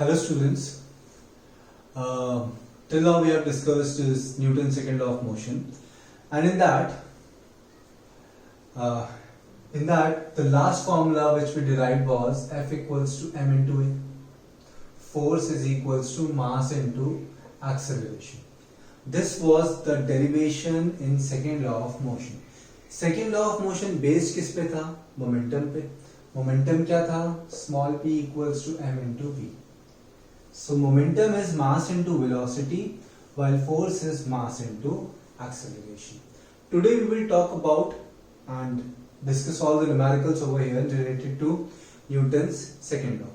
Hello students, till now we have discussed is Newton's second law of motion, and in that the last formula which we derived was F equals to m into a. Force is equals to mass into acceleration. This was the derivation in second law of motion. Second law of motion based किस पे था? Momentum पे. Momentum क्या था? Small p equals to m into v. So momentum is mass into velocity, while force is mass into acceleration. Today we will talk about and discuss all the numericals over here related to Newton's second law.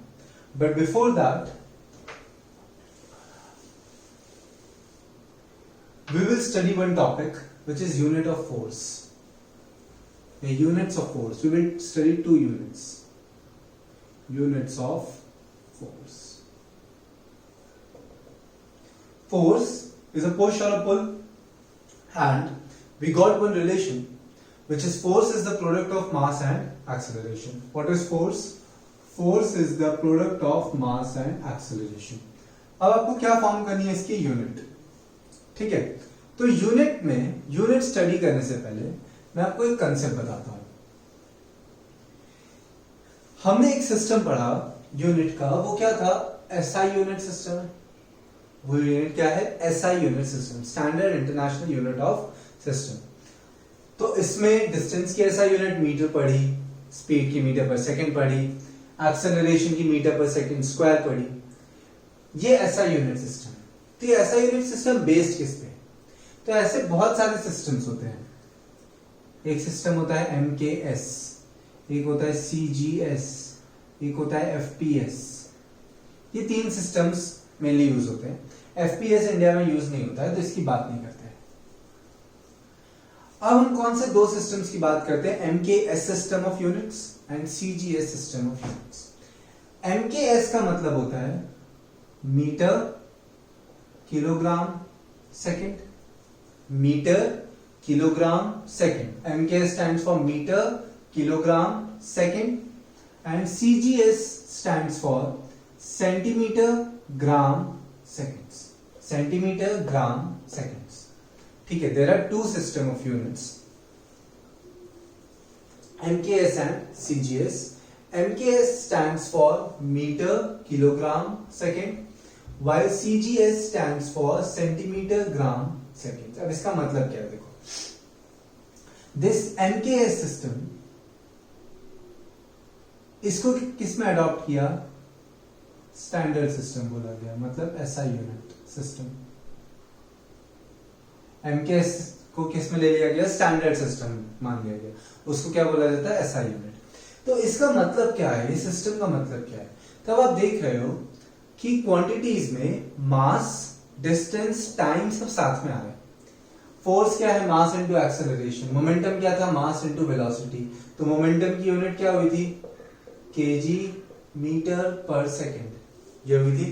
But before that, we will study one topic which is unit of force. Units of force. We will study two units. Units of force. Force is a push or a pull, and we got one relation which is force is the product of mass and acceleration. What is force? Force is the product of mass and acceleration. अब आपको क्या form करनी है इसकी? Unit. ठीक है, तो unit में यूनिट स्टडी करने से पहले मैं आपको एक कंसेप्ट बताता हूं. हमने एक सिस्टम पढ़ा यूनिट का, वो क्या था? एसआई यूनिट सिस्टम है. वो यूनिट क्या है? SI unit system, standard international unit of system. तो इसमें डिस्टेंस की एसआई यूनिट मीटर पढ़ी, स्पीड की मीटर पर सेकंड पढ़ी, एक्सेलरेशन की मीटर पर सेकंड स्क्वायर पढ़ी. ये एसआई यूनिट सिस्टम है. तो ये एसआई यूनिट सिस्टम बेस्ड किस पे? तो ऐसे बहुत सारे सिस्टम्स होते हैं. एक सिस्टम होता है एमकेएस, एक होता है सीजीएस, एक होता है एफपीएस. ये तीन सिस्टम्स मेनली यूज होते हैं. एफपीएस इंडिया में यूज नहीं होता है, तो इसकी बात नहीं करते हैं. अब हम कौन से दो सिस्टम्स की बात करते हैं? MKS system of units and CGS system of units. MKS का मतलब होता है metre kilogram second. Metre kilogram second. MKS stands for metre kilogram second and CGS stands for centimetre gram seconds. Centimeter gram seconds. ठीक है, there are two system of units, MKS and CGS. MKS stands for meter kilogram second, while CGS stands for centimeter gram second. अब इसका मतलब क्या है? देखो, this MKS system, इसको किस में अडॉप्ट किया? स्टैंडर्ड सिस्टम बोला गया, मतलब एसआई यूनिट सिस्टम. एमकेएस को किस में ले लिया गया? स्टैंडर्ड सिस्टम मान लिया गया. उसको क्या बोला जाता है? SI unit. तो इसका मतलब क्या है? इस सिस्टम का मतलब क्या है? तब आप देख रहे हो कि क्वांटिटीज में मास, डिस्टेंस, टाइम सब साथ में आ रहे हैं. फोर्स क्या है? मास इनटू एक्सेलरेशन. मोमेंटम क्या था? Mass into velocity. तो मोमेंटम की यूनिट क्या हुई थी? KG metre per second. ये हुई थी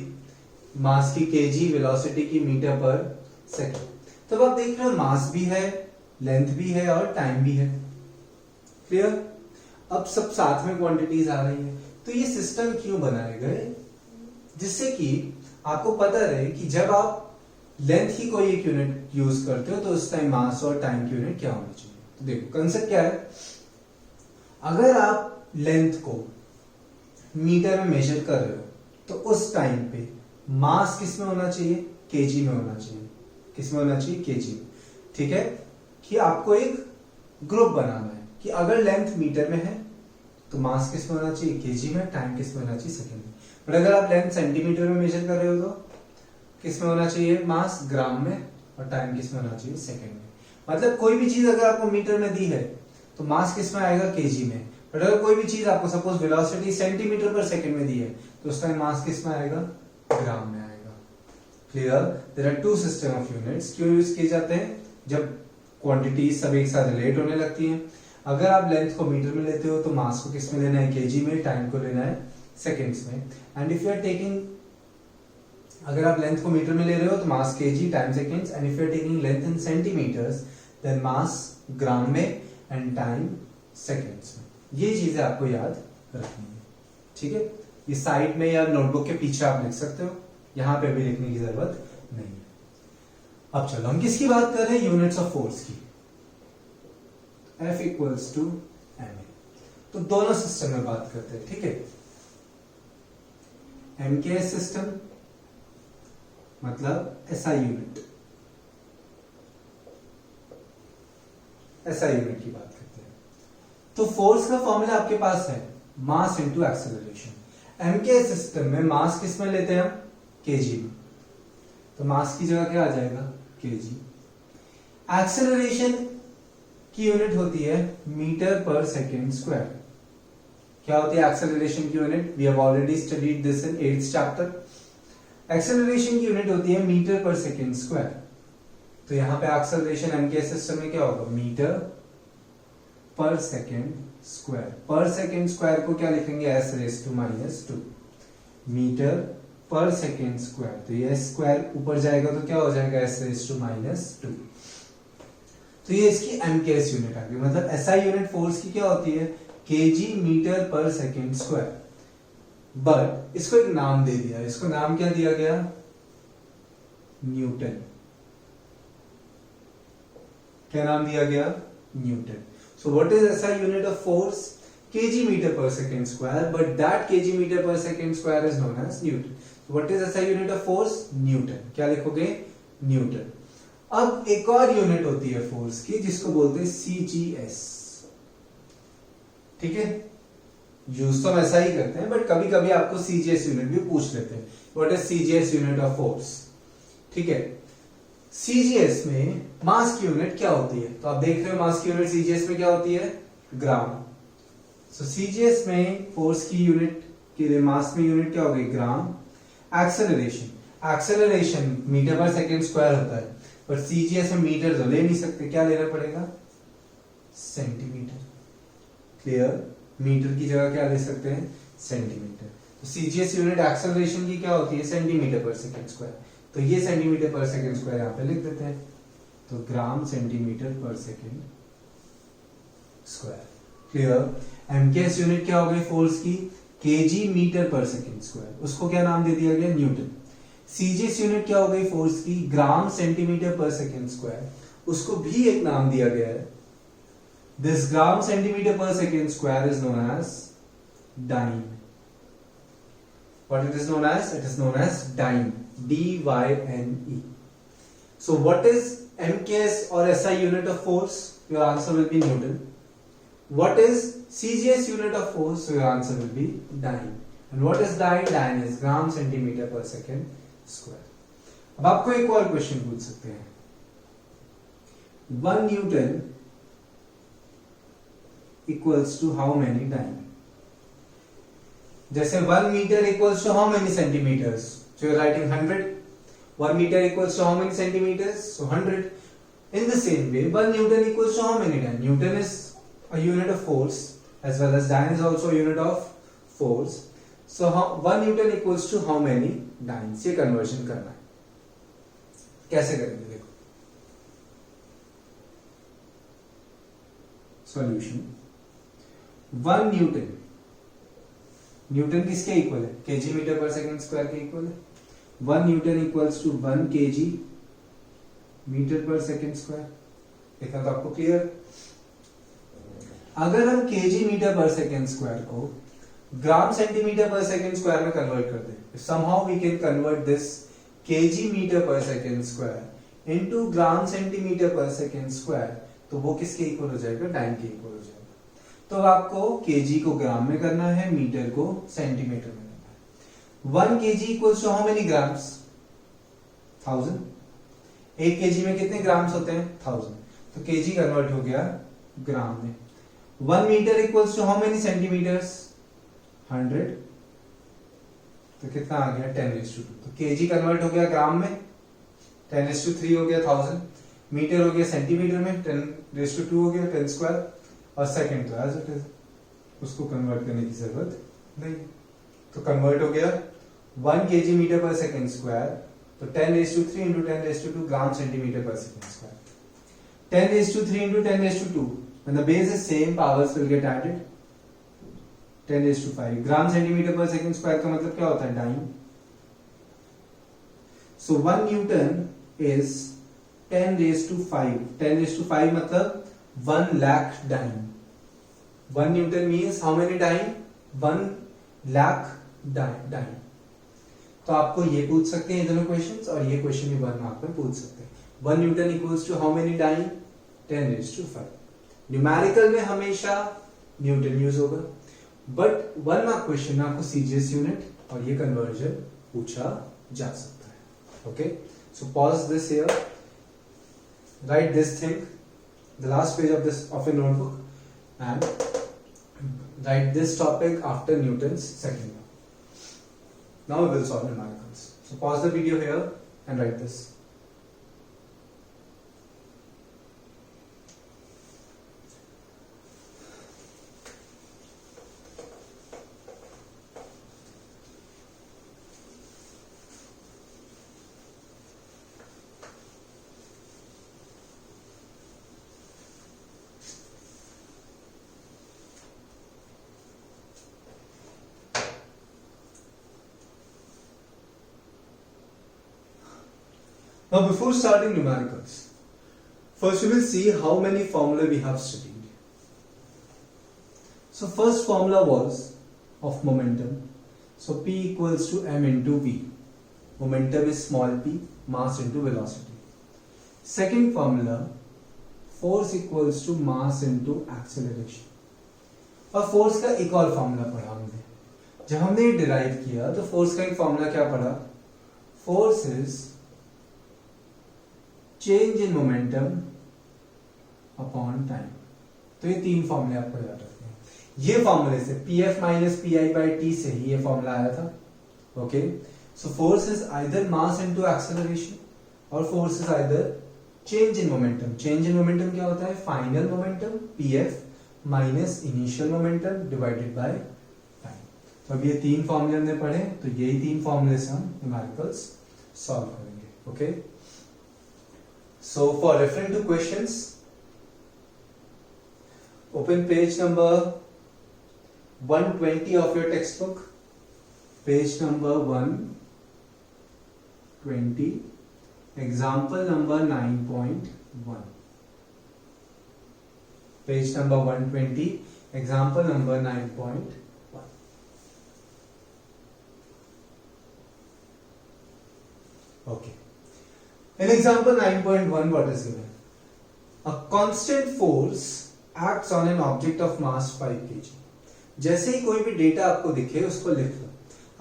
मास की केजी, वेलोसिटी की मीटर पर सेकेंड. तब आप देख रहे हो मास भी है, लेंथ भी है और टाइम भी है. क्लियर? अब सब साथ में क्वांटिटीज आ रही है. तो ये सिस्टम क्यों बनाए गए? जिससे कि आपको पता रहे कि जब आप लेंथ की कोई एक यूनिट यूज करते हो तो उस टाइम मास और टाइम की यूनिट क्या होनी चाहिए. तो देखो कंसेप्ट क्या है. अगर आप लेंथ को मीटर में मेजर कर रहे हो तो उस टाइम पे मास किस में होना चाहिए? केजी में होना चाहिए. किस में होना चाहिए? केजी में. ठीक है, कि आपको एक ग्रुप बनाना है कि अगर लेंथ मीटर में है तो मास किस में होना चाहिए? केजी में. टाइम किस में होना चाहिए? सेकंड में. बट अगर आप लेंथ सेंटीमीटर में मेजर कर रहे हो तो किस में होना चाहिए? मास ग्राम में. और टाइम किस में होना चाहिए? सेकंड में. मतलब कोई भी चीज अगर आपको मीटर में दी है तो मास किस में आएगा? केजी में. बट अगर कोई भी चीज आपको सपोज वेलोसिटी सेंटीमीटर पर सेकंड में दी है तो उस टाइम मास किस में आएगा? ग्राम में आएगा. Clear? There are two system of units. क्यों यूज किए जाते हैं? जब क्वांटिटीज सब एक साथ रिलेट होने लगती हैं. अगर आप लेंथ को मीटर में लेते हो तो मास को किस में लेना है? केजी में. टाइम को लेना है सेकंड्स में. And if you are taking, अगर आप लेंथ को मीटर में ले रहे हो तो mass KG, time seconds. And if you are taking length in centimetres then mass gram में एंड टाइम सेकंड्स में. ये चीजें आपको याद रखनी है. ठीक है, ये साइड में या नोटबुक के पीछे आप लिख सकते हो, यहां पे भी लिखने की जरूरत नहीं है। अब चलो हम किसकी बात कर रहे हैं, यूनिट्स ऑफ फोर्स की। F equals to M A, तो दोनों सिस्टम में बात करते हैं, ठीक है। MKS सिस्टम मतलब SI यूनिट, SI यूनिट की बात करते हैं। तो फोर्स का फॉर्मूला आपके पास है मास इनटू एक्सेलरेशन। MKS सिस्टम में मास किस में लेते हैं हम, केजी में, तो मास की जगह क्या आ जाएगा, केजी। एक्सेलरेशन की यूनिट होती है मीटर पर सेकेंड स्क्वायर। क्या होती है एक्सेलरेशन की unit, we have already studied this in 8th chapter. Acceleration की यूनिट होती है मीटर पर सेकेंड स्क्वायर। तो यहां पे एक्सेलरेशन MKS सिस्टम में क्या होगा, मीटर पर सेकेंड स्क्वायर। पर सेकेंड स्क्वायर को क्या लिखेंगे, s raise to -2 metre per second square. तो ये स्क्वायर ऊपर जाएगा तो क्या हो जाएगा, s रेज़ टू -2। तो ये इसकी MKS यूनिट आ गई। मतलब SI यूनिट फोर्स की क्या होती है, KG metre per second square. But इसको एक नाम दे दिया, इसको नाम क्या दिया गया, न्यूटन। क्या नाम दिया गया, Newton. So what is SI unit of force, kg meter per second square, but that kg meter per second square is known as Newton. So what is SI unit of force, Newton. क्या लिखोगे, Newton. अब एक और unit होती है force की जिसको बोलते हैं CGS, ठीक है। यूज तो हम ऐसा ही करते हैं, बट कभी कभी आपको CGS यूनिट भी पूछ लेते हैं। What is CGS unit of force, ठीक है। CGS में मास की यूनिट क्या होती है, तो आप देख रहे हो मास की यूनिट CGS में क्या होती है, ग्राम। सो CGS में फोर्स की यूनिट के लिए मास में यूनिट क्या होगी, ग्राम। Acceleration metre per second square होता है, पर CGS में मीटर तो ले नहीं सकते, क्या लेना पड़ेगा, सेंटीमीटर। क्लियर, मीटर की जगह क्या ले सकते हैं, सेंटीमीटर। तो CGS यूनिट एक्सेलरेशन की क्या होती है, सेंटीमीटर पर सेकेंड स्क्वायर। तो ये सेंटीमीटर पर सेकेंड स्क्वायर यहां पे लिख देते हैं, तो ग्राम centimetre per second square. Clear. MKS unit क्या हो गई फोर्स की, KG metre per second square, उसको क्या नाम दे दिया गया, न्यूटन। CGS यूनिट क्या हो गई फोर्स की, gram centimetre per second square, उसको भी एक नाम दिया गया है। This gram centimetre per second square is known as dyne. What it is known as? It is known as dyne. D-Y-N-E. So what is MKS or SI unit of force? Your answer will be Newton. What is CGS unit of force? So your answer will be dyne. And what is dyne? Dyne is gram centimeter per second square. अब आपको एक और question पूछ सकते हैं, 1 newton equals to how many dyne. जैसे 1 metre equals to how many centimetres, so you are writing 100। 1 metre equals to how many centimetres, so 100। In the same way, 1 Newton equals to how many dyne? Newton is a unit of force as well as dyne is also a unit of force. So 1 Newton equals to how many dynes? ये conversion करना है, कैसे करेंगे देखो। Solution, 1 newton, newton किसके equal है, KG metre per second square के equal है। 1 newton equals to 1 KG metre per second square. इतना तो आपको क्लियर। अगर हम KG metre per second square को gram centimetre per second square में कन्वर्ट कर दें, somehow we can convert this KG metre per second square into gram centimetre per second square, तो वो किसके इक्वल हो जाएगा, डाइन के इक्वल हो जाएगा। तो आपको केजी को ग्राम में करना है, मीटर को सेंटीमीटर में करना है। 1 KG equals to how many grams, 1000। 1 KG में कितने ग्राम्स होते हैं, 1000। तो केजी कन्वर्ट हो गया ग्राम में। 1 metre equals to how many centimetres, 100। तो कितना आ गया, 10⁻²। तो केजी कन्वर्ट हो गया ग्राम में, 10⁻³ हो गया 1000। मीटर हो गया सेंटीमीटर में, 10⁻² हो गया 10 स्क्वायर। और सेकंड तो एज इट इज, उसको कन्वर्ट करने की जरूरत नहीं। तो कन्वर्ट हो गया 1 KG metre per second square, तो 10⁻³ into 10⁻² gram centimetre per second square. 10⁻³ into 10⁻², when the base is same, powers will get added. 10⁵ gram centimetre पर सेकंड स्क्वायर का मतलब क्या होता है? डाइन. So 1 Newton is 10⁵. 10⁵ मतलब 1 lakh dyne. 1 newton means how many dyne? 1 lakh dyne. तो आपको ये पूछ सकते हैं ये दोनों क्वेश्चंस, और ये क्वेश्चन भी 1 मार्क में पूछ सकते हैं. 1 newton equals to how many dyne? 10⁵. Numerical में हमेशा न्यूटन यूज होगा, बट 1 मार्क क्वेश्चन में आपको सीजीएस यूनिट और ये कन्वर्जन पूछा जा सकता है. Okay, so pause this here, right this thing, the last page of A notebook, and write this topic after Newton's second law. Now we will solve numericals. So pause the video here and write this. Now before starting numericals, first we will see how many formula we have studied. So first formula was of momentum. So P equals to m into v. Momentum is small p, mass into velocity. Second formula, force equals to mass into acceleration. और force का एक और formula पढ़ा हमने. जब हमने derive किया तो फोर्स का एक फॉर्मूला क्या पढ़ा? Force is change in momentum upon time. तो ये 3 फॉर्मूले आपको याद रखने हैं. ये फॉर्मूले से PF minus PI by T से ही ये फॉर्मूला आया था. Okay, so force is either mass into acceleration और force is either change in momentum. Change in momentum क्या होता है? Final momentum PF minus initial momentum divided by time. तो अब ये 3 फॉर्मूले हमने पढ़े, तो यही 3 फॉर्मूले से हम न्यूमेरिकल्स सॉल्व करेंगे. Okay, so for referring to questions, open page number 120 of your textbook, page number 120, example number 9.1, page number 120, example number 9.1. Okay. In example 9.1, what is given? A constant force acts on an object of mass 5 kg. जैसे ही कोई भी data आपको दिखे उसको लिख लो.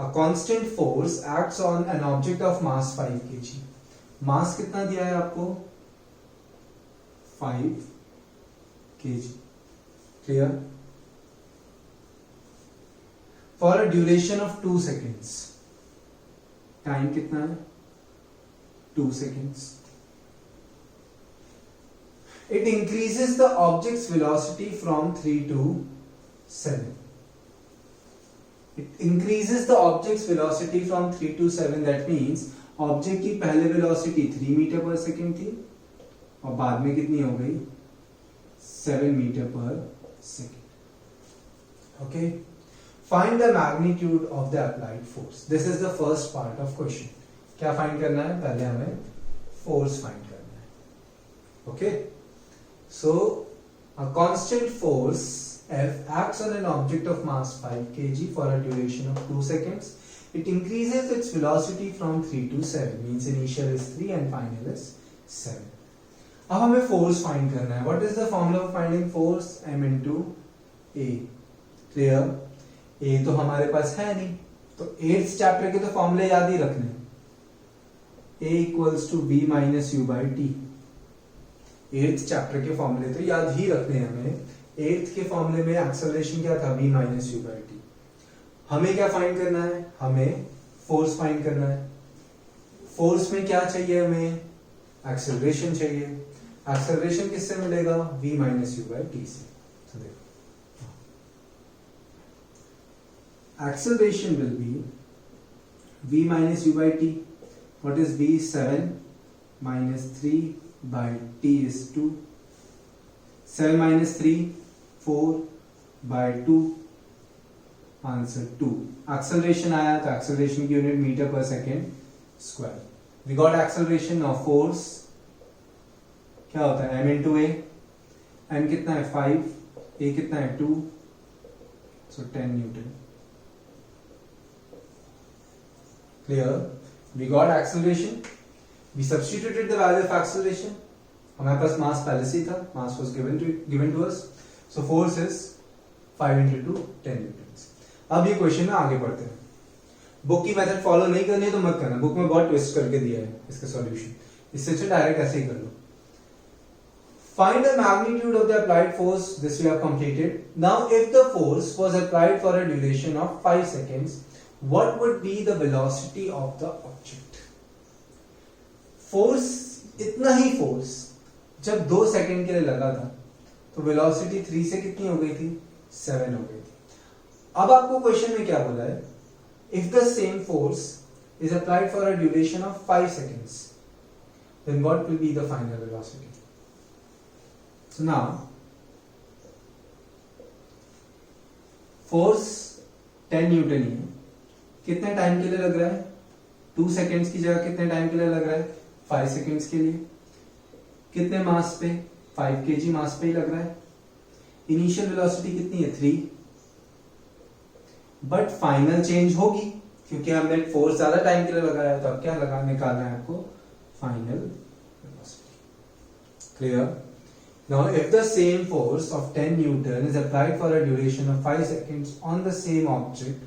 A constant force acts on an object of mass 5 kg. मास कितना दिया है आपको? 5 kg. Clear? For a duration of 2 seconds. Time कितना है? 2 seconds. It increases the object's velocity from 3 to 7. It increases the object's velocity from 3 to 7. That means object की पहले velocity 3 metre per second थी और बाद में कितनी हो गई? 7 metre per second. Okay. Find the magnitude of the applied force. This is the first part of question. क्या फाइंड करना है? पहले हमें फोर्स फाइंड करना है. Okay, so a constant force F acts on an object of mass 5 kg for a duration of 2 seconds. It increases its velocity from 3 to 7. Means initial is 3 and final is 7. अब हमें force find करना है. What is the formula for finding force? m into a. Clear? a तो हमारे पास है नहीं, तो 8th chapter के तो फॉर्मूले याद ही रखने हैं. A equals to v minus u by t. 8th chapter के फॉर्मूले तो याद ही रखने हैं हमें. 8th के फॉर्मूले में एक्सेलरेशन क्या था? v minus u by t. हमें क्या फाइंड करना है? हमें फोर्स फाइंड करना है. फोर्स में क्या चाहिए हमें? एक्सेलरेशन चाहिए. एक्सेलरेशन किससे मिलेगा? v minus u by t से. तो देखो, acceleration will be v minus u by t. What is v? 7 minus 3 by t is 2. 7 minus 3, 4 by 2. Answer 2। Acceleration आया तो एक्सेलरेशन की unit metre per second square. We got acceleration of force क्या होता है m into ए। m कितना है 5, a कितना है 2, so 10 newton. Clear? We got acceleration, we substituted the value of acceleration. हमारे पास मास पहले से ही था, mass was given to us, so force is 5 into 2 10 newton. अब ये क्वेश्चन में आगे बढ़ते हैं। बुक की मेथड फॉलो नहीं करनी है तो मत करना, बुक में बहुत ट्विस्ट करके दिया है इसका सॉल्यूशन, इससे अच्छा डायरेक्ट ऐसे ही कर लो। Find the magnitude of the applied force. This we have completed. Now, if the force was applied for a duration of 5 seconds, what would be the velocity of the object? Force, इतना ही force जब 2 second के लिए लगा था तो velocity 3 से कितनी हो गई थी? 7 हो गई थी। अब आपको क्वेश्चन में क्या बोला है? If the same force is applied for a duration of 5 seconds, then what will be the final velocity? So now, force 10 newton ही है, कितने टाइम के लिए लग रहा है? 2 सेकेंड्स की जगह कितने टाइम के लिए लग रहा है? 5 सेकेंड्स के लिए। कितने मास पे? 5 kg मास पे ही लग रहा है। इनिशियल वेलोसिटी कितनी है? 3। बट फाइनल चेंज होगी क्योंकि हमने फोर्स ज्यादा टाइम के लिए लगाया, तो अब क्या निकालना है आपको? Final velocity. Clear? Now, if the same force of 10 Newton is applied for a duration of 5 seconds on the same object,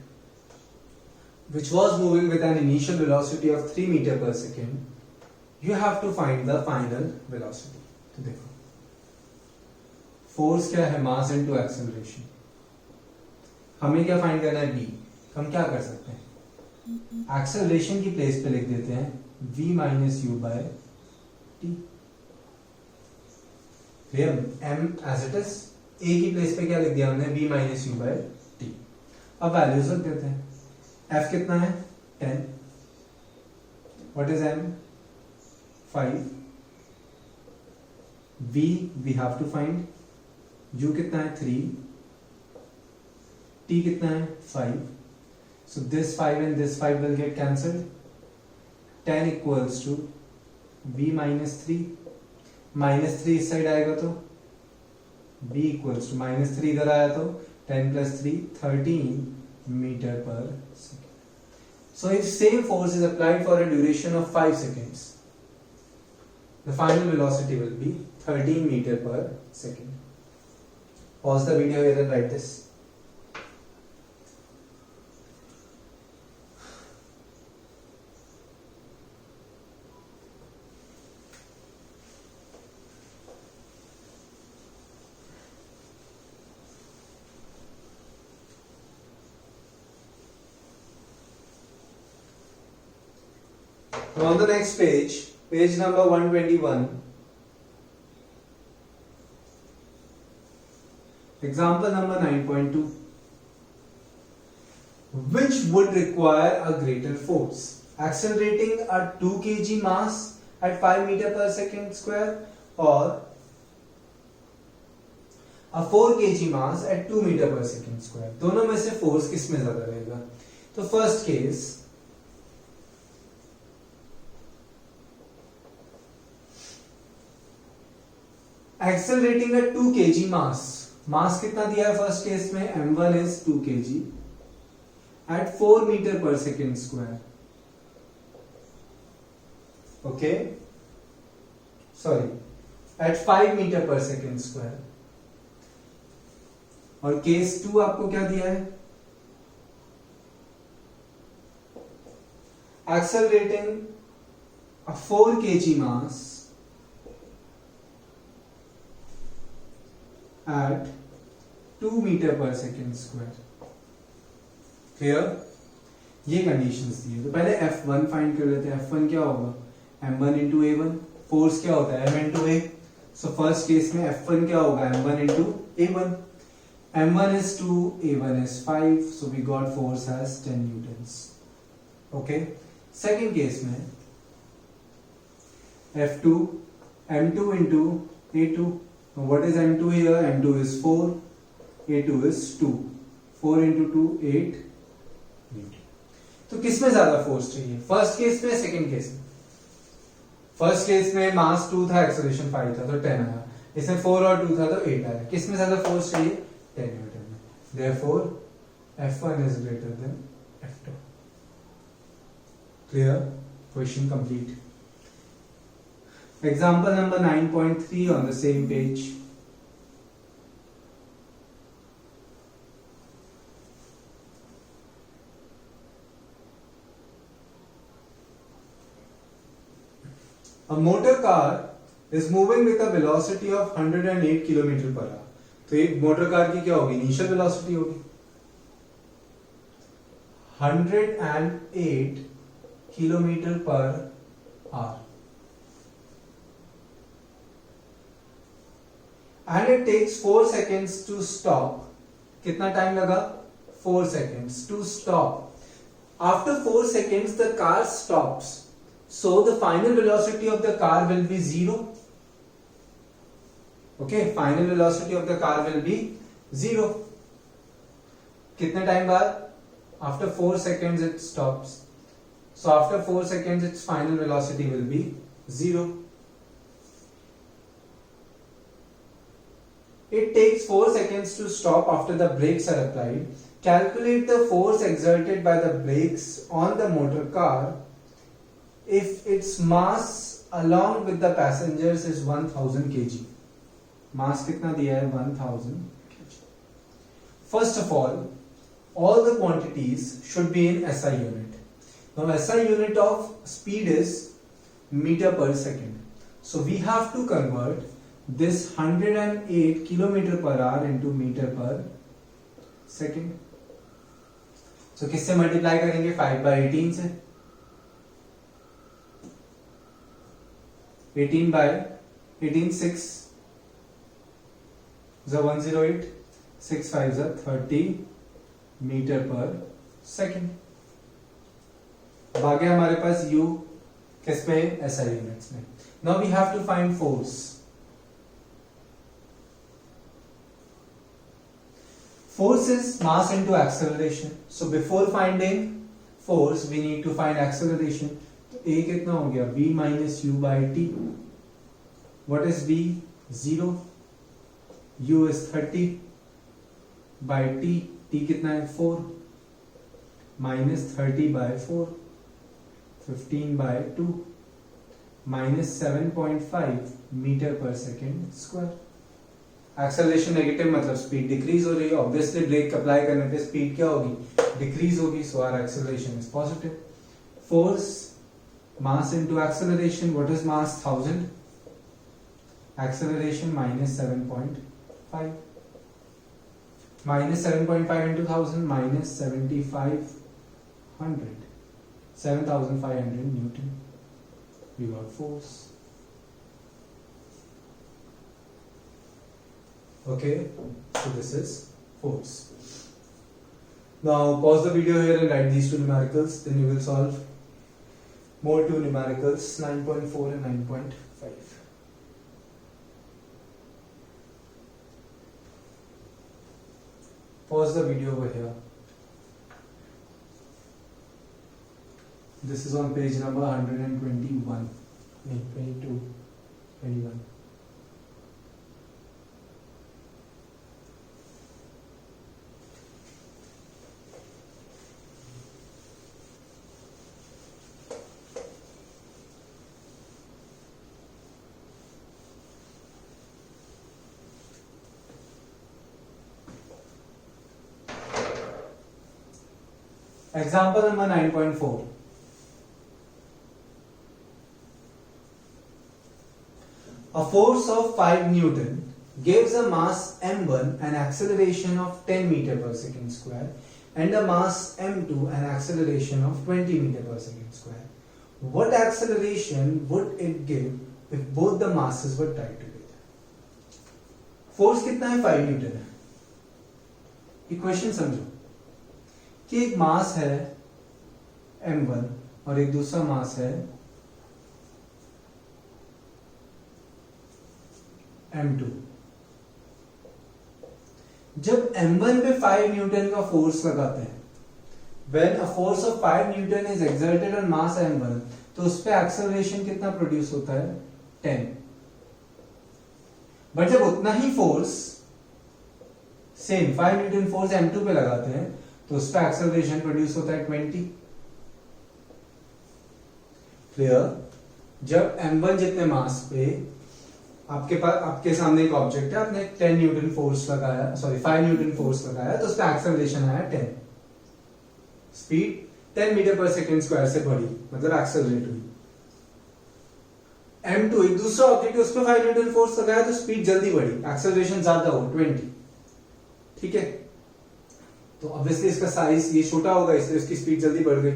which was moving with an initial velocity of 3 meter per second, you have to find the final velocity. तो देखो, force क्या है? मास into acceleration. हमें क्या find करना है? v। हम क्या कर सकते हैं? एक्सेलरेशन की प्लेस पे लिख देते हैं v minus u by t. m as it is, a की प्लेस पे क्या लिख दिया हमने? v minus u by t. अब वैल्यूज रख देते हैं। f कितना है? 10। What is m? 5। v we have to find, u कितना है? 3। t कितना है? 5। so this 5 and this 5 will get cancelled. 10 equals to v minus 3। -3 इस साइड आएगा तो b इक्वल्स टू -3 इधर आया तो 10 plus 3 13 metre per second. So if same force is applied for a duration of 5 seconds, the final velocity will be 13 meter per second. Pause the video here and write this. Now on the next page, page number 121, example number 9.2, which would require a greater force, accelerating a 2 kg mass at 5 meter per second square or a 4 kg mass at 2 meter per second square? दोनों में से force किस में ज्यादा रहेगा? तो first case, accelerating a 2 kg mass, mass कितना दिया है फर्स्ट केस में? m1 is 2 kg at 4 metre per second square. Okay, sorry, at 5 metre per second square. और केस 2 आपको क्या दिया है? Accelerating a 4 kg mass at 2 meter per second square. Clear? ये कंडीशंस दी है। तो पहले F1 फाइंड कर लेते हैं। F1 क्या होगा? M1 into A1। फोर्स क्या होता है? M into A। So first case में F1 क्या होगा? M1 into A1। M1 is 2, A1 is 5, so we got force as 10 newtons. Okay? Second case में F2, M2 into A2. What is M2 here? M2 is 4, A2 is 2. 4 into 2 8 Newton. तो किसमें ज्यादा force चाहिए, first case में, second case में? First case में मास 2 था, acceleration 5 था, तो 10 आया। इसमें 4 और 2 था तो 8 आया। किसमें ज्यादा फोर्स चाहिए, 10 न्यूटन में। Therefore F1 is greater than F2. Clear? Question complete. Example number 9.3 on the same page. A motor car is moving with a velocity of 108 km per hour. तो एक मोटर कार की क्या होगी, initial velocity होगी 108 kilometre per hour, and it takes 4 seconds to stop. कितना time लगा, 4 seconds to stop. After 4 seconds the car stops, so the final velocity of the car will be 0. Okay, final velocity of the car will be 0. कितने time बाद, after 4 seconds it stops, so after 4 seconds its final velocity will be 0. It takes 4 seconds to stop after the brakes are applied. Calculate the force exerted by the brakes on the motor car if its mass along with the passengers is 1000 kg. मास कितना दिया है, 1000 kg. First of all the quantities should be in SI unit. Now SI unit of speed is meter per second. So we have to convert this 108 kilometer per hour into meter per second. So किससे multiply करेंगे, 5/18 से. 18 by 18 6 108, 6 5 30 metre per second. अब आ गया हमारे पास u किस में, SI units में. Now we have to find force. Force is mass into acceleration. So before finding force, we need to find acceleration. तो a कितना हो गया, b minus u by t. What is b? 0. u is 30 by t. t कितना है, 4. Minus 30 by 4. 15 by 2. Minus 7.5 metre per second square. Acceleration negative मतलब speed decrease हो रही है. ऑब्वियसली ब्रेक अप्लाई करने पे स्पीड क्या होगी, डिक्रीज होगी. So our acceleration is positive. Force mass into acceleration. What is mass, 1000. Acceleration minus 7.5. minus 7.5 into 1000 minus 7500. 7500 Newton. We got force. Okay, so this is force. Now pause the video here and write these two numericals, then you will solve more two numericals, 9.4 and 9.5. Pause the video over here. This is on page number 121. 22, 21. Example number 9.4. A force of 5 Newton gives a mass m1 an acceleration of 10 meter per second square and a mass m2 an acceleration of 20 meter per second square. What acceleration would it give if both the masses were tied together? Force कितना है, 5 Newton है. Equation समझो कि एक मास है m1 और एक दूसरा मास है m2. जब m1 पे 5 न्यूटन का फोर्स लगाते हैं, when a force of 5 Newton is exerted on mass m1, तो उस पे एक्सेलरेशन कितना प्रोड्यूस होता है? 10। बट जब उतना ही force same 5 newton force m2 पे लगाते हैं तो उस पे एक्सेलरेशन प्रोड्यूस होता है 20। क्लियर? जब m1 जितने मास पे आपके सामने एक ऑब्जेक्ट है, आपने 10 न्यूटन फोर्स लगाया, सॉरी 5 न्यूटन फोर्स लगाया, तो उस पे एक्सेलरेशन आया 10। Speed 10 metre per second square से बढ़ी, मतलब एक्सेलरेट हुई। m2 एक दूसरा ऑब्जेक्ट है, उस पे 5 न्यूटन फोर्स लगाया तो स्पीड जल्दी बढ़ी, एक्सेलरेशन ज्यादा हो 20। ठीक है, तो ऑब्वियसली इसका साइज ये छोटा होगा, इसलिए इसकी स्पीड जल्दी बढ़ गई।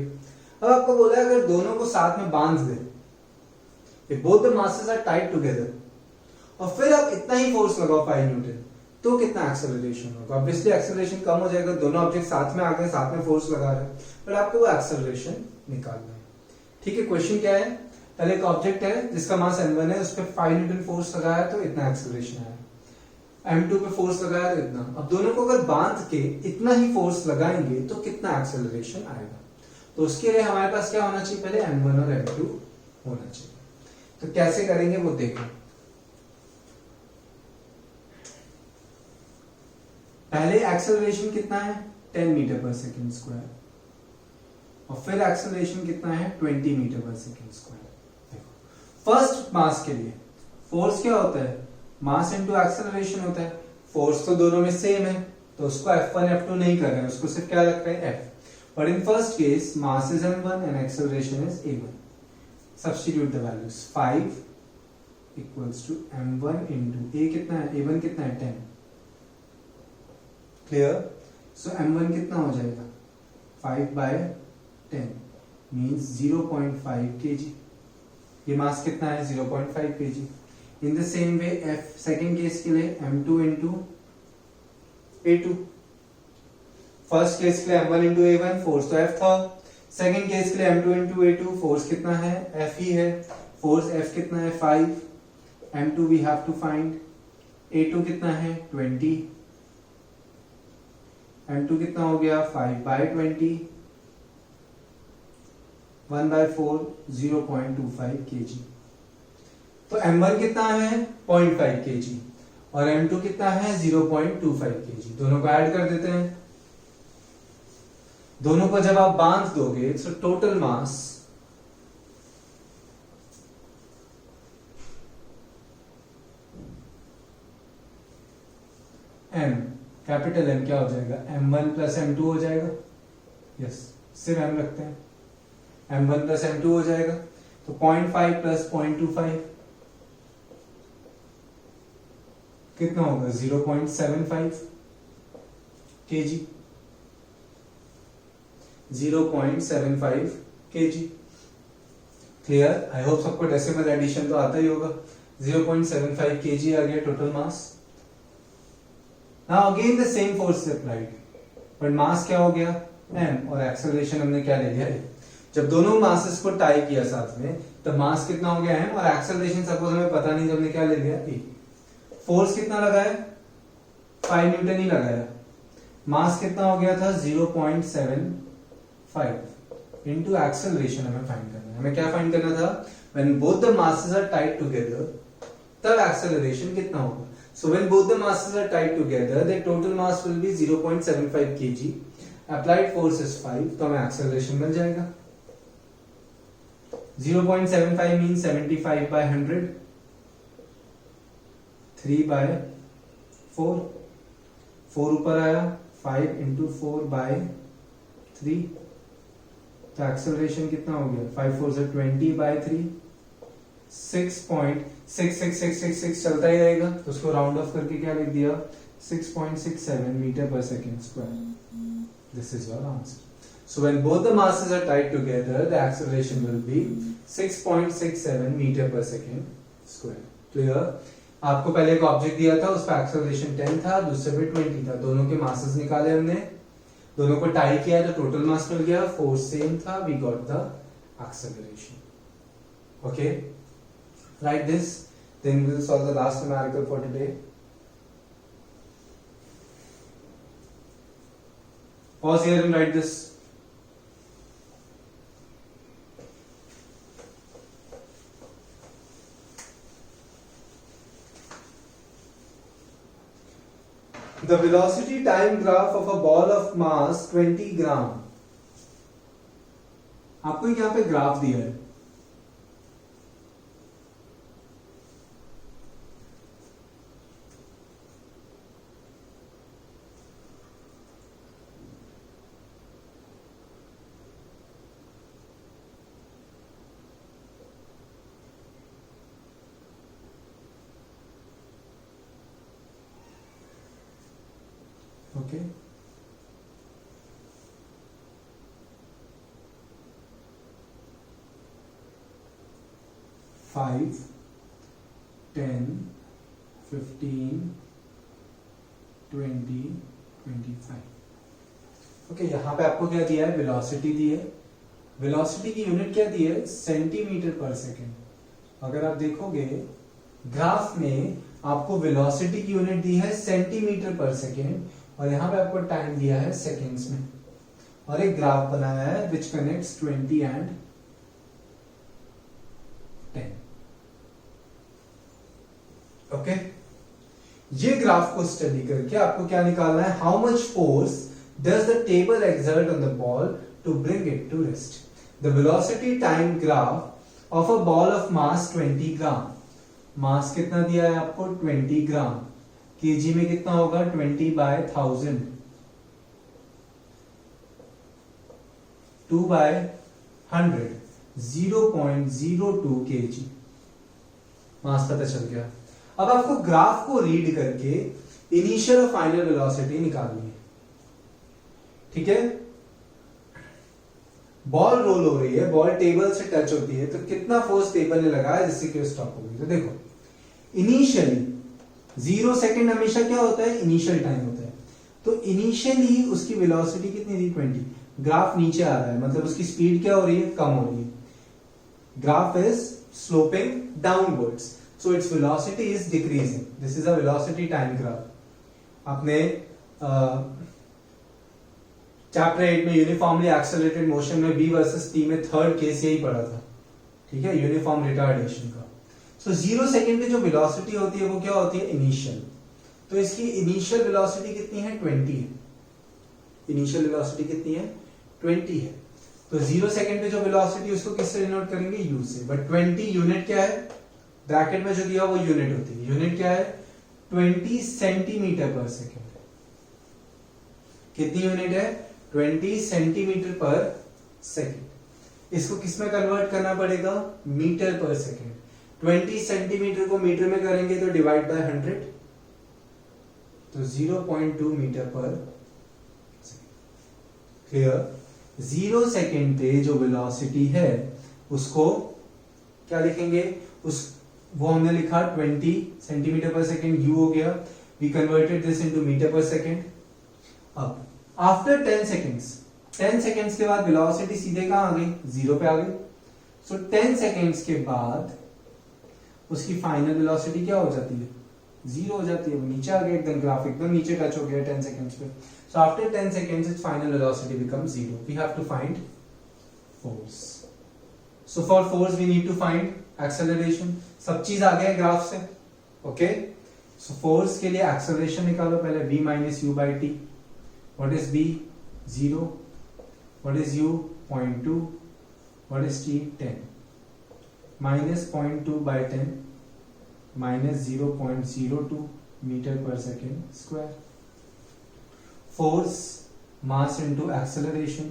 अब आपको बोला है अगर दोनों को साथ में बांध दे, if both the masses are tied together, और फिर आप इतना ही फोर्स लगाओ 5 न्यूटन, तो कितना एक्सेलरेशन होगा? ऑब्वियसली एक्सेलरेशन कम हो जाएगा, दोनों ऑब्जेक्ट साथ में आ गए, साथ में फोर्स लगा रहे हैं, पर आपको वो एक्सेलरेशन निकालना है। ठीक है, क्वेश्चन क्या है? पहले एक ऑब्जेक्ट है जिसका मास m1 है, उस पर 5 न्यूटन फोर्स लगाया तो इतना एक्सेलरेशन आया, m2 पे फोर्स लगाया तो इतना। अब दोनों को अगर बांध के इतना ही फोर्स लगाएंगे तो कितना एक्सेलरेशन आएगा? तो उसके लिए हमारे पास क्या होना चाहिए? पहले m1 और m2 होना चाहिए। तो कैसे करेंगे वो देखो। पहले एक्सेलरेशन कितना है? 10 मीटर पर सेकेंड स्क्वायर, और फिर एक्सेलरेशन कितना है? 20 मीटर पर सेकेंड स्क्वायर। देखो, फर्स्ट मास के लिए फोर्स क्या होता है? मास इनटू एक्सेलरेशन होता है। फोर्स तो दोनों में सेम है, तो उसको F1 F2 नहीं कर रहे हैं, उसको सिर्फ क्या लगता है? F। But in first case mass is m1 and acceleration is a1। Substitute the values, 5 equals to m1 into a कितना है? a1 कितना है? 10। क्लियर? सो m1 कितना हो जाएगा? 5 by 10 means 0.5 kg। ये मास कितना है? 0.5 kg। In the same way f second case के लिए m2 into a2। First case के लिए m1 into a1, फोर्स तो f था। सेकेंड केस के लिए m2 into a2, फोर्स कितना है? f ही है। फोर्स f कितना है? 5। m2 we have to find। a2 कितना है? 20। m2 कितना हो गया? 5 by 20, 1 by 4, 0.25 kg। तो m1 कितना है? 0.5 kg और m2 कितना है? 0.25 kg। दोनों को ऐड कर देते हैं। दोनों को जब आप बांध दोगे तो total mass m, capital M क्या हो जाएगा? m1 प्लस m2 हो जाएगा। यस, सिर्फ m रखते हैं, m1 प्लस m2 हो जाएगा। तो 0.5 प्लस 0.25 कितना होगा? 0.75 kg। 0.75 kg। Clear? I hope सबको डेसिमल एडिशन तो आता ही होगा। 0.75 kg आ गया total mass. Now again the same force applied, but mass क्या हो गया? m, और एक्सेलरेशन हमने क्या ले लिया? जब दोनों मासेस को टाई किया साथ में, तब मास कितना हो गया? m, और एक्सेलरेशन सपोज हमें पता नहीं तो हमने क्या ले लिया? a। फोर्स कितना लगाया? 5 न्यूटन ही लगाया। मास कितना हो गया था? 0.75 इनटू एक्सेलरेशन हमें फाइंड करना है। हमें क्या फाइंड करना था? When both the masses are tied together, तब एक्सेलरेशन कितना होगा? So when both the masses are tied together, the total mass will be 0.75 kg। Applied force is 5, तो हमें एक्सेलरेशन मिल जाएगा। 0.75 मींस 75 by 100, 3 by 4, 4 ऊपर आया, 5 into 4 by 3, तो acceleration कितना हो गया? 5 4 से 20 by 3, 6.66666 चलता ही रहेगा, तो उसको राउंड ऑफ करके क्या लिख दिया? 6.67 metre per second square. This is your answer. So when both the masses are tied together, the acceleration will be 6.67 meter per second square. Clear? आपको पहले एक ऑब्जेक्ट दिया था, उस पर एक्सेलरेशन 10 था, दूसरे पे 20 था। दोनों के मासेस निकाले हमने, दोनों को टाई किया तो टोटल मास मिल गया, फोर्स सेम था, we got the acceleration. Okay, write this, then we will solve the last numerical for today. Pause here and write this. The velocity time graph of a ball of mass 20 ग्राम. आपको यहाँ पे graph दिया है. Okay. Five, 10, 15, 20, 25. Okay, यहां पे आपको क्या दिया है? वेलोसिटी दी है. वेलोसिटी की यूनिट क्या दी है? Centimetre per second. अगर आप देखोगे ग्राफ में आपको वेलोसिटी की यूनिट दी है सेंटीमीटर पर सेकेंड और यहां पे आपको टाइम दिया है सेकेंड्स में और एक ग्राफ बनाया है विच कनेक्ट्स 20 एंड 10. ओके, ये ग्राफ को स्टडी करके आपको क्या निकालना है? How much force does the table exert on the ball to bring it to rest. The velocity time graph of a ball of mass 20 gram. Mass कितना दिया है आपको? 20 ग्राम. केजी में कितना होगा? 20/1000. 2/100. 0.02 kg मास पता चल गया. अब आपको ग्राफ को रीड करके इनिशियल और फाइनल वेलोसिटी निकालनी है. ठीक है, बॉल रोल हो रही है, बॉल टेबल से टच होती है, तो कितना फोर्स टेबल ने लगाया जिससे कि स्टॉप हो गई. तो देखो, इनिशियली 0 सेकेंड हमेशा क्या होता है? इनिशियल टाइम होता है. तो इनिशियली उसकी वेलोसिटी कितनी थी? 20. ग्राफ नीचे आ रहा है, मतलब उसकी स्पीड क्या हो रही है? कम हो रही है. Graph is sloping downwards, so its velocity is decreasing. This is a velocity time graph. आपने चैप्टर 8 में यूनिफॉर्मली एक्सेलरेटेड मोशन में बी वर्सेस टी में थर्ड केस यही पढ़ा था. ठीक है, यूनिफॉर्म रिटार्डेशन का. सो 0 सेकेंड पे जो वेलोसिटी होती है वो क्या होती है? इनिशियल. तो इसकी इनिशियल वेलोसिटी कितनी है? 20 है. इनिशियल वेलोसिटी कितनी है? 20 है. तो 0 सेकेंड पे जो वेलोसिटी उसको किससे डिनोट करेंगे? यू से. बट 20 यूनिट क्या है? ब्रैकेट में जो दिया वो यूनिट होती है. यूनिट क्या है? 20 सेंटीमीटर पर सेकेंड. कितनी यूनिट है? 20 सेंटीमीटर पर सेकेंड. इसको किसमें कन्वर्ट करना पड़ेगा? Metre per second. 20 सेंटीमीटर को मीटर में करेंगे तो डिवाइड बाय 100, तो 0.2 metre per second. Clear? 0 second पे जो वेलोसिटी है उसको क्या लिखेंगे? वो हमने लिखा 20 सेंटीमीटर पर सेकेंड, यू हो गया. We converted this into metre per second. अब आफ्टर 10 सेकेंड्स, 10 सेकेंड्स के बाद वेलोसिटी सीधे कहां आ गई? 0 पे आ गई. सो 10 सेकेंड्स के बाद उसकी फाइनल वेलोसिटी क्या हो जाती है? 0 हो जाती है. वो नीचे आ गया एकदम, ग्राफ एकदम नीचे टच हो गया 10 सेकेंड्स पे. So after 10 seconds its final velocity becomes 0. We have to find force. So for force we need to find acceleration. सब चीज आ गया ग्राफ से. ओके, सो फोर्स के लिए एक्सेलरेशन निकालो पहले. v minus you by T. What is v? 0. What is u? 0.2. What is t? 10. minus 0.2 by 10 minus 0.02 meter per second square. Force, mass into acceleration.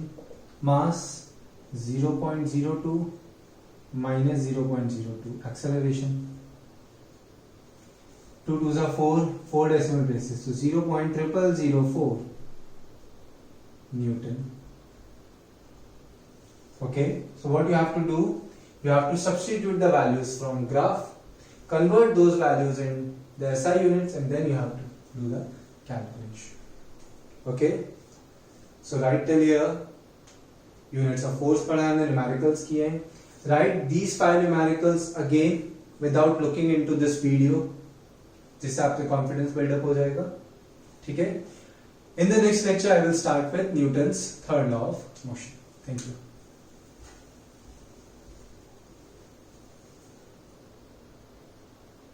Mass 0.02 minus 0.02 acceleration. 2 2s are 4, 4 decimal places, so 0.0004 Newton. Okay, so what you have to do? You have to substitute the values from graph, convert those values in the SI units, and then you have to do the calculation. Okay, so right till here units of force पढ़ा है, numericals किए हैं. Write these 5 numericals again without looking into this video, जिससे आपके confidence build up हो जाएगा. ठीक है, In the next lecture, I will start with Newton's third law of motion. Thank you.